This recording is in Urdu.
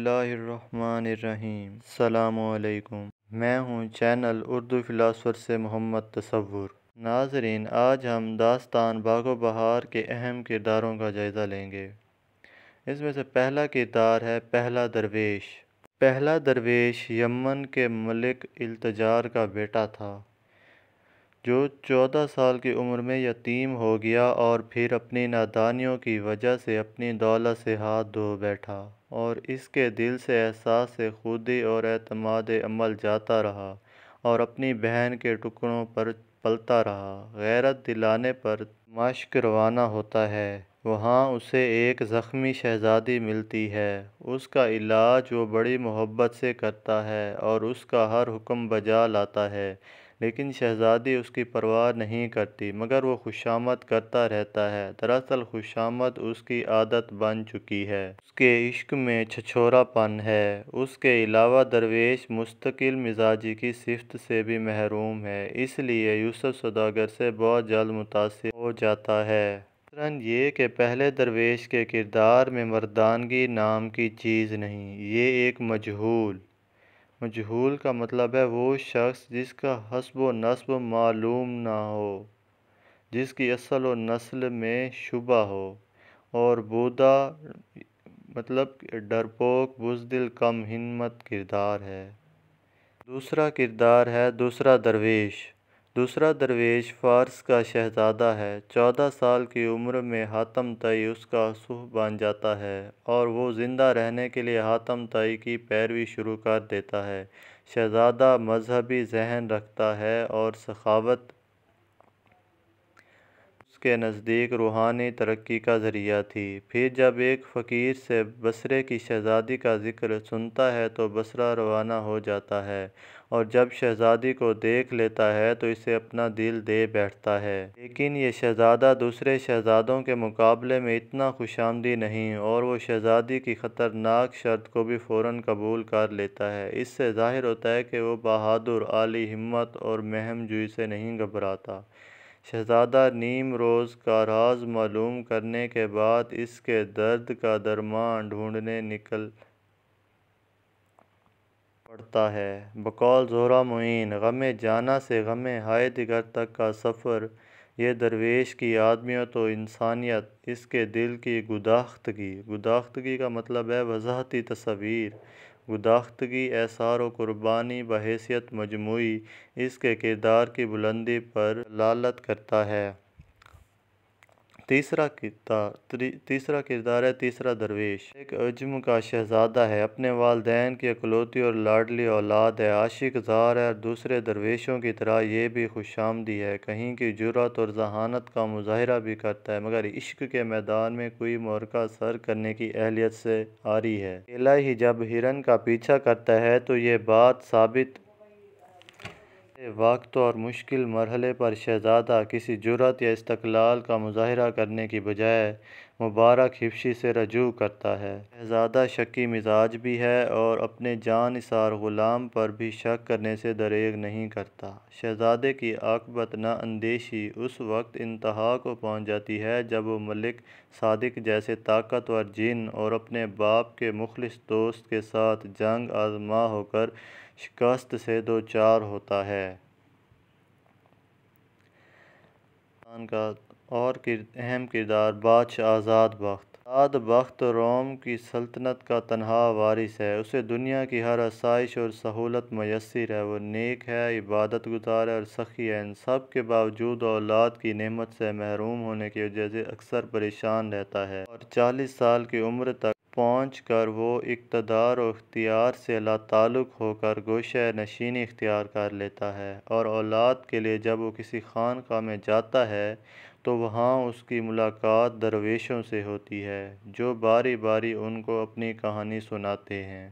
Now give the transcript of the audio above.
اللہ الرحمن الرحیم۔ السلام علیکم، میں ہوں چینل اردو فلاسفر سے محمد تصور۔ ناظرین، آج ہم داستان باغ و بہار کے اہم کرداروں کا جائزہ لیں گے۔ اس میں سے پہلا کردار ہے پہلا درویش۔ پہلا درویش یمن کے ملک التجار کا بیٹا تھا، جو 14 سال کی عمر میں یتیم ہو گیا اور پھر اپنی نادانیوں کی وجہ سے اپنی دولت سے ہاتھ دھو بیٹھا، اور اس کے دل سے احساس خودی اور اعتماد عمل جاتا رہا اور اپنی بہن کے ٹکڑوں پر پلتا رہا۔ غیرت دلانے پر دمشق روانہ ہوتا ہے۔ وہاں اسے ایک زخمی شہزادی ملتی ہے۔ اس کا علاج وہ بڑی محبت سے کرتا ہے اور اس کا ہر حکم بجا لاتا ہے، لیکن شہزادی اس کی پرواہ نہیں کرتی، مگر وہ خوشامد کرتا رہتا ہے۔ دراصل خوشامد اس کی عادت بن چکی ہے۔ اس کے عشق میں چھچھورا پن ہے۔ اس کے علاوہ درویش مستقل مزاجی کی صفت سے بھی محروم ہے، اس لیے یوسف سوداگر سے بہت جلد متاثر ہو جاتا ہے۔ مثلاً یہ کہ پہلے درویش کے کردار میں مردانگی نام کی چیز نہیں، یہ ایک مجہول کا مطلب ہے وہ شخص جس کا حسب و نسب معلوم نہ ہو، جس کی اصل و نسل میں شبہ ہو، اور بودا مطلب ڈرپوک، بزدل، کم ہمت کردار ہے۔ دوسرا کردار ہے دوسرا درویش۔ دوسرا درویش فارس کا شہزادہ ہے۔ 14 سال کی عمر میں حاتم طائی اس کا صحب بن جاتا ہے اور وہ زندہ رہنے کے لیے حاتم طائی کی پیروی شروع کر دیتا ہے۔ شہزادہ مذہبی ذہن رکھتا ہے اور سخاوت اس کے نزدیک روحانی ترقی کا ذریعہ تھی۔ پھر جب ایک فقیر سے بصرے کی شہزادی کا ذکر سنتا ہے تو بصرہ روانہ ہو جاتا ہے، اور جب شہزادی کو دیکھ لیتا ہے تو اسے اپنا دل دے بیٹھتا ہے۔ لیکن یہ شہزادہ دوسرے شہزادوں کے مقابلے میں اتنا خوش آمدی نہیں، اور وہ شہزادی کی خطرناک شرط کو بھی فوراً قبول کر لیتا ہے۔ اس سے ظاہر ہوتا ہے کہ وہ بہادر، عالی ہمت اور مہم جوئی سے نہیں گھبراتا۔ شہزادہ نیم روز کا راز معلوم کرنے کے بعد اس کے درد کا درمان ڈھونڈنے نکل پڑتا ہے۔ بقول زہرہ معین، غم جاناں سے غم ہائے دگر تک کا سفر، یہ درویش کی آدمیت و انسانیت، اس کے دل کی گداختگی کا مطلب ہے وضاحتی تصاویر، گداختگی، ایثار و قربانی بحیثیت مجموعی، اس کے کردار کی بلندی پر دلالت کرتا ہے۔ تیسرا کردار ہے تیسرا درویش۔ ایک عجم کا شہزادہ ہے، اپنے والدین کی اکلوتی اور لاڈلی اولاد ہے، عاشق زار ہے اور دوسرے درویشوں کی طرح یہ بھی خوش آمدی ہے، کہیں کی جرأت اور ذہانت کا مظاہرہ بھی کرتا ہے، مگر عشق کے میدان میں کوئی معرکہ سر کرنے کی اہلیت سے عاری ہے۔ اکیلا ہی جب ہرن کا پیچھا کرتا ہے تو یہ بات ثابت وقت اور مشکل مرحلے پر شہزادہ کسی جرأت یا استقلال کا مظاہرہ کرنے کی بجائے مبارک حبشی سے رجوع کرتا ہے۔ شہزادہ شکی مزاج بھی ہے اور اپنے جاں نثار غلام پر بھی شک کرنے سے دریغ نہیں کرتا۔ شہزادے کی عاقبت نہ اندیشی اس وقت انتہا کو پہنچ جاتی ہے جب وہ ملک صادق جیسے طاقتور جن اور اپنے باپ کے مخلص دوست کے ساتھ جنگ آزما ہو کر شکست سے دوچار ہوتا ہے۔ کا اور اہم کردار بادشاہ آزاد بخت۔ آزاد بخت روم کی سلطنت کا تنہا وارث ہے، اسے دنیا کی ہر آسائش اور سہولت میسر ہے، وہ نیک ہے، عبادت گزار ہے اور سخی ہے۔ ان سب کے باوجود اولاد کی نعمت سے محروم ہونے کی وجہ سے اکثر پریشان رہتا ہے، اور 40 سال کی عمر تک پہنچ کر وہ اقتدار و اختیار سے لاتعلق ہو کر گوشہ نشینی اختیار کر لیتا ہے، اور اولاد کے لیے جب وہ کسی خانقاہ میں جاتا ہے تو وہاں اس کی ملاقات درویشوں سے ہوتی ہے، جو باری باری ان کو اپنی کہانی سناتے ہیں۔